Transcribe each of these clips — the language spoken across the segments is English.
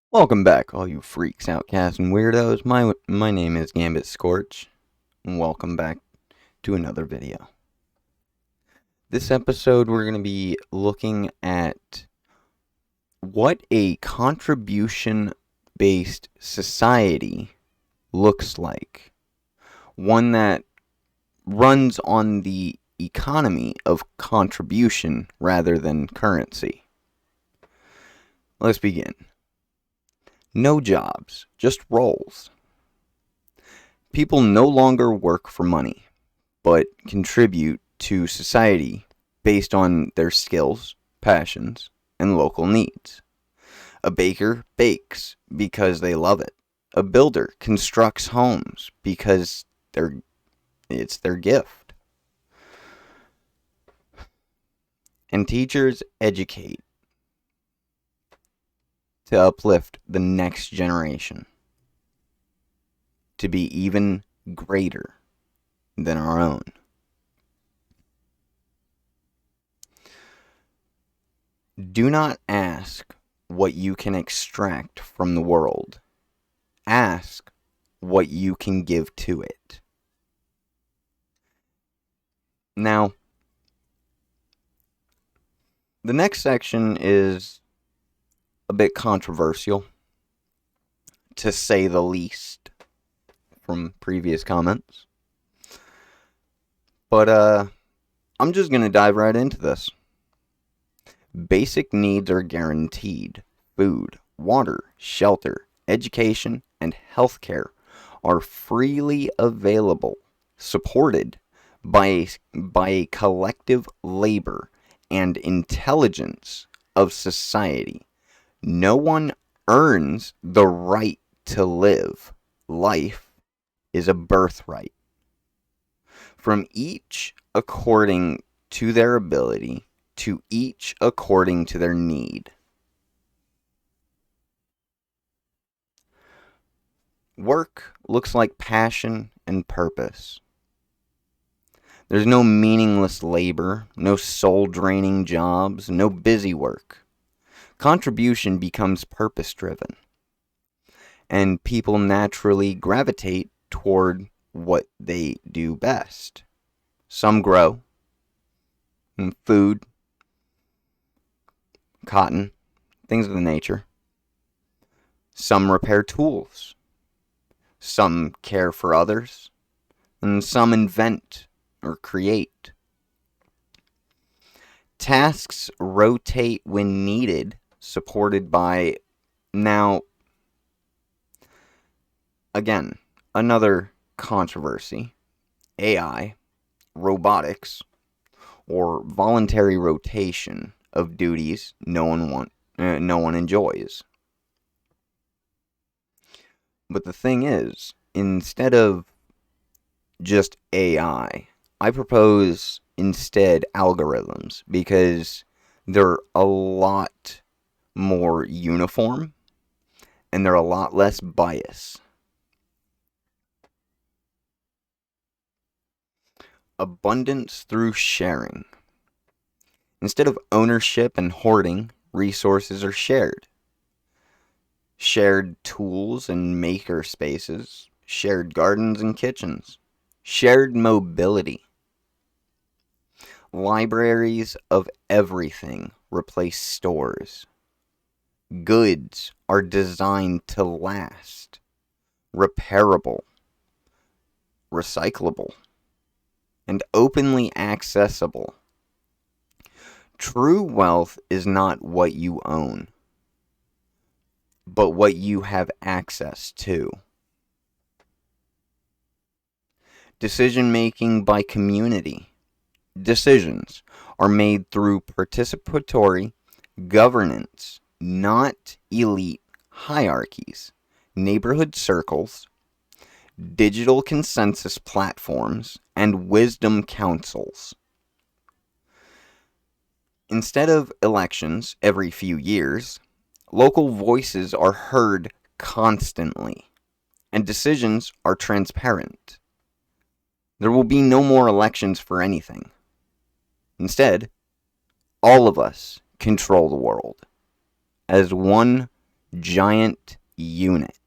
Welcome back, all you freaks, outcasts, and weirdos. My name is Gambit Scorch, and welcome back to another video. This episode, we're going to be looking at what a contribution-based society looks like. One that runs on the economy of contribution rather than currency. Let's begin. No jobs, just roles. People no longer work for money, but contribute to society based on their skills, passions, and local needs. A baker bakes because they love it. A builder constructs homes because it's their gift. And teachers educate to uplift the next generation to be even greater than our own. Do not ask what you can extract from the world. Ask what you can give to it. Now, the next section is a bit controversial, to say the least, from previous comments. But I'm just going to dive right into this. Basic needs are guaranteed. Food, water, shelter, education, and healthcare are freely available, supported by a collective labor and intelligence of society. No one earns the right to live. Life is a birthright. From each according to their ability, to each according to their need. Work looks like passion and purpose. There's no meaningless labor, no soul-draining jobs, no busy work. Contribution becomes purpose-driven, and people naturally gravitate toward what they do best. Some grow food, cotton, things of the nature. Some repair tools. Some care for others, and some invent or create. Tasks rotate when needed, supported by, now, again, another controversy, AI, robotics, or voluntary rotation of duties no one enjoys. But the thing is, instead of just AI, I propose instead algorithms, because they're a lot more uniform and they're a lot less biased. Abundance through sharing. Instead of ownership and hoarding, resources are shared. Shared tools and maker spaces, shared gardens and kitchens, shared mobility. Libraries of everything replace stores. Goods are designed to last, repairable, recyclable, and openly accessible. True wealth is not what you own, but what you have access to. Decision making by community. Decisions are made through participatory governance, not elite hierarchies, neighborhood circles, digital consensus platforms, and wisdom councils. Instead of elections every few years, local voices are heard constantly, and decisions are transparent. There will be no more elections for anything. Instead, all of us control the world as one giant unit,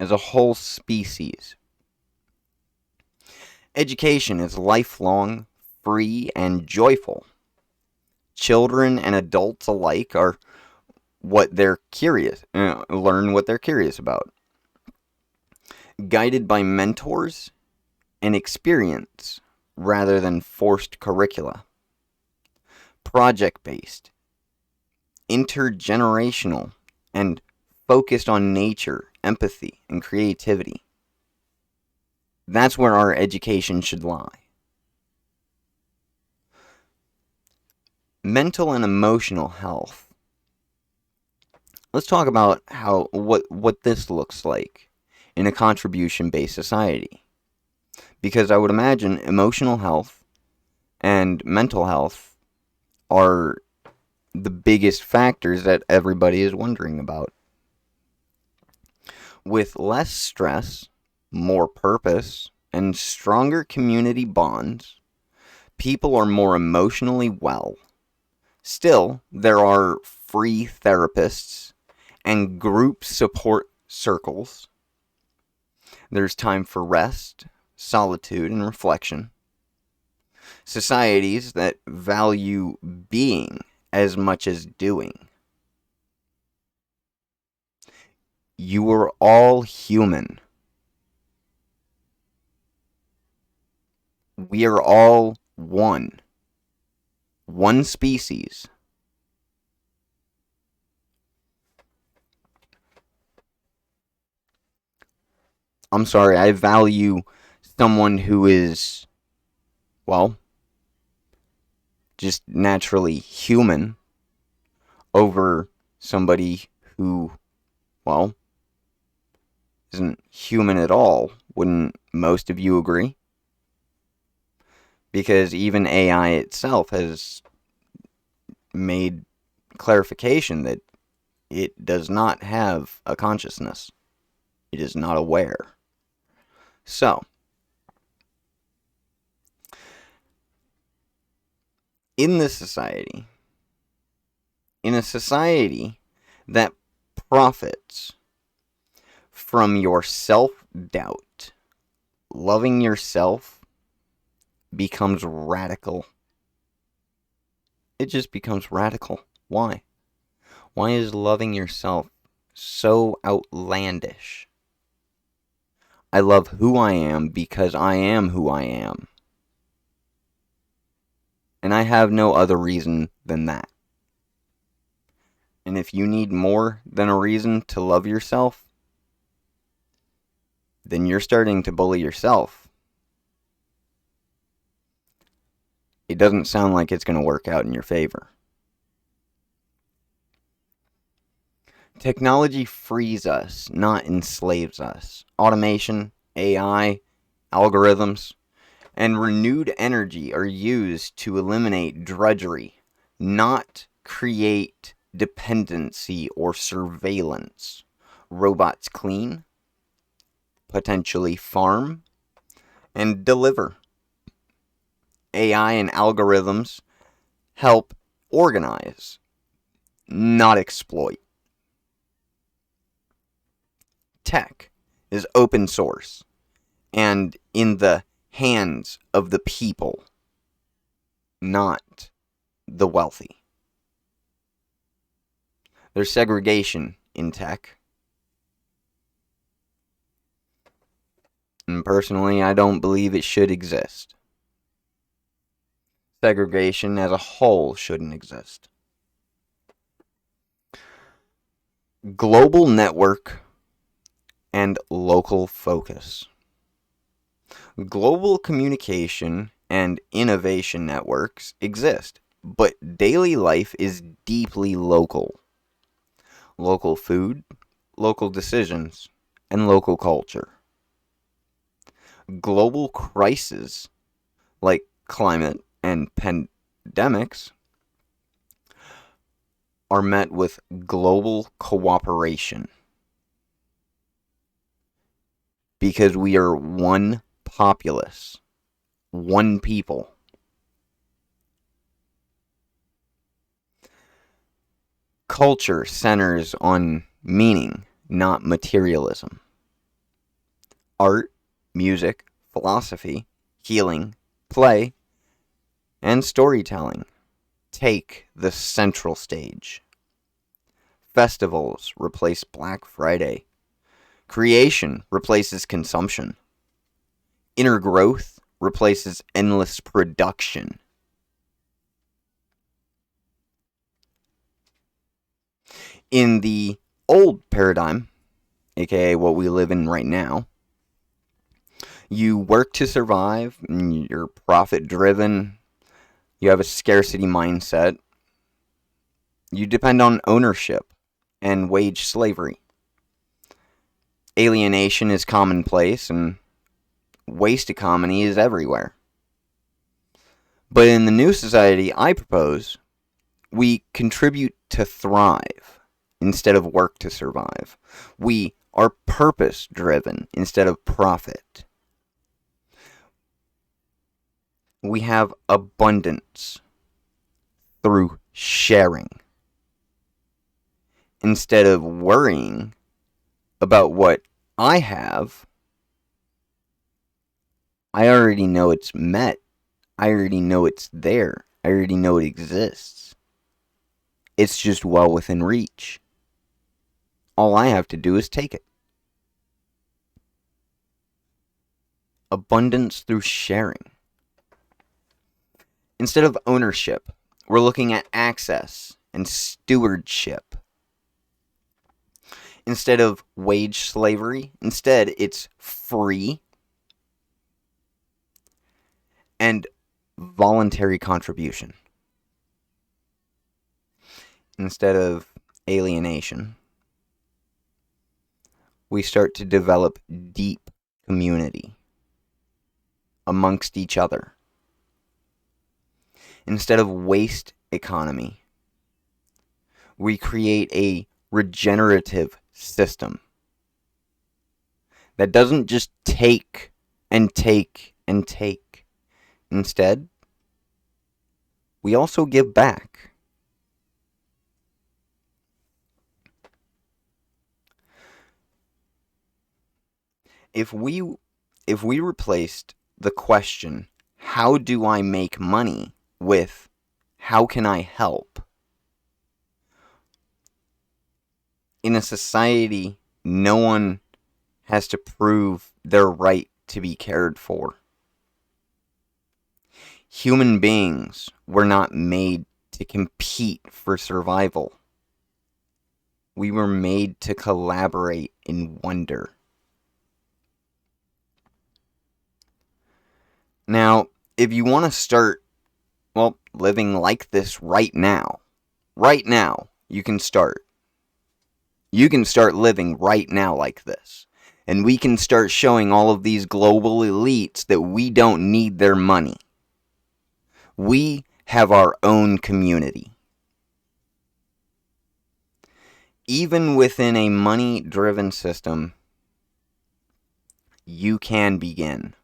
as a whole species. Education is lifelong, free, and joyful. Children and adults alike are learn what they're curious about. Guided by mentors and experience rather than forced curricula. Project-based, intergenerational, and focused on nature, empathy, and creativity. That's where our education should lie. Mental and emotional health. Let's talk about what this looks like in a contribution-based society. Because I would imagine emotional health and mental health are the biggest factors that everybody is wondering about. With less stress, more purpose, and stronger community bonds, people are more emotionally well. Still, there are free therapists and group support circles. There's time for rest, solitude, and reflection. Societies that value being as much as doing. You are all human. We are all one. One species. I'm sorry, I value someone who is, well, just naturally human over somebody who, well, isn't human at all. Wouldn't most of you agree? Because even AI itself has made clarification that it does not have a consciousness. It is not aware. So, in a society that profits from your self-doubt, loving yourself becomes radical. It just becomes radical. Why? Why is loving yourself so outlandish? I love who I am because I am who I am. And I have no other reason than that. And if you need more than a reason to love yourself, then you're starting to bully yourself. It doesn't sound like it's going to work out in your favor. Technology frees us, not enslaves us. Automation, AI, algorithms, and renewed energy are used to eliminate drudgery, not create dependency or surveillance. Robots clean, potentially farm, and deliver. AI and algorithms help organize, not exploit. Tech is open source and in the hands of the people, not the wealthy. There's segregation in tech. And personally, I don't believe it should exist. Segregation as a whole shouldn't exist. Global network and local focus. Global communication and innovation networks exist, but daily life is deeply local. Local food, local decisions, and local culture. Global crises like climate and pandemics are met with global cooperation because we are one populace, one people. Culture centers on meaning, not materialism. Art, music, philosophy, healing, play, and storytelling take the central stage. Festivals replace Black Friday. Creation replaces consumption. Inner growth replaces endless production. In the old paradigm, aka what we live in right now, you work to survive, you're profit driven, you have a scarcity mindset, you depend on ownership and wage slavery. Alienation is commonplace and waste economy is everywhere. But in the new society I propose, we contribute to thrive instead of work to survive. We are purpose driven instead of profit. We have abundance through sharing instead of worrying about what I have. I already know it's met. I already know it's there. I already know it exists. It's just well within reach. All I have to do is take it. Abundance through sharing. Instead of ownership, we're looking at access and stewardship. Instead of wage slavery, instead it's free and voluntary contribution. Instead of alienation, we start to develop deep community amongst each other. Instead of waste economy, we create a regenerative system that doesn't just take and take and take. Instead, we also give back. If we replaced the question, how do I make money, with how can I help? In a society, no one has to prove their right to be cared for. Human beings were not made to compete for survival. We were made to collaborate in wonder. Now, if you want to start, living like this right now, you can start. You can start living right now like this. And we can start showing all of these global elites that we don't need their money. We have our own community. Even within a money-driven system, you can begin.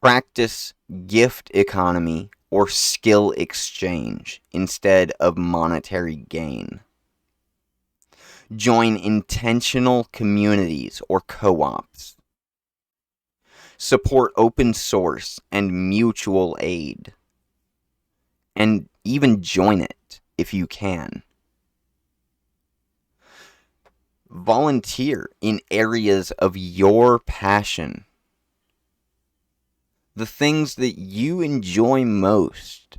Practice gift economy or skill exchange instead of monetary gain. Join intentional communities or co-ops. Support open source and mutual aid. And even join it if you can. Volunteer in areas of your passion. The things that you enjoy most.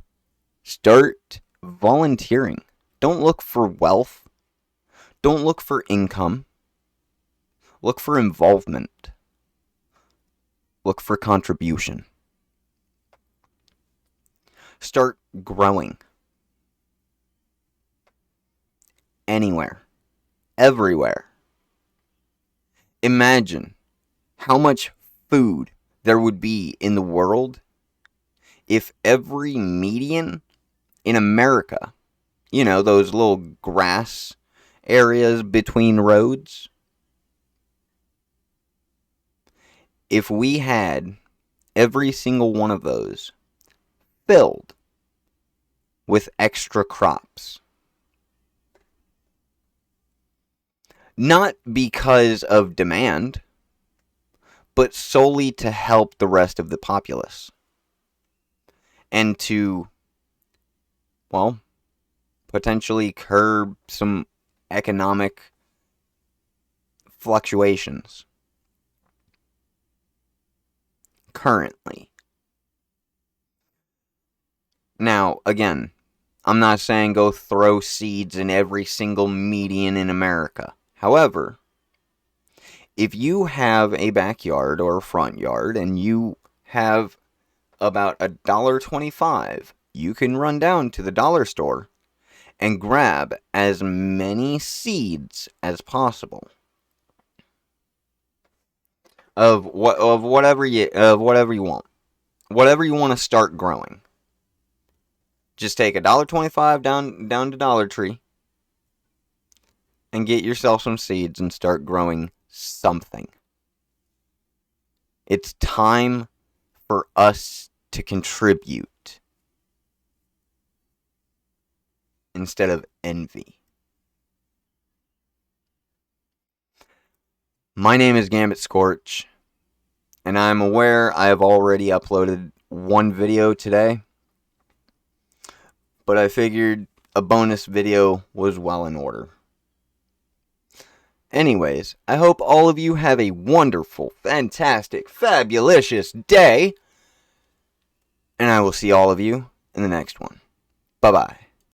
Start volunteering. Don't look for wealth. Don't look for income. Look for involvement. Look for contribution. Start growing. Anywhere. Everywhere. Imagine how much food there would be in the world if every median in America, those little grass areas between roads, if we had every single one of those filled with extra crops. Not because of demand, but solely to help the rest of the populace. And to, well, potentially curb some economic fluctuations. Currently. Now, again, I'm not saying go throw seeds in every single median in America. However, if you have a backyard or a front yard and you have about $1.25, you can run down to the dollar store and grab as many seeds as possible of whatever you want, whatever you want to start growing. Just take $1.25 down to Dollar Tree and get yourself some seeds and start growing something. It's time for us to contribute instead of envy. My name is Gambit Scorch, and I'm aware I have already uploaded one video today, but I figured a bonus video was well in order. Anyways, I hope all of you have a wonderful, fantastic, fabulous day, and I will see all of you in the next one. Bye-bye.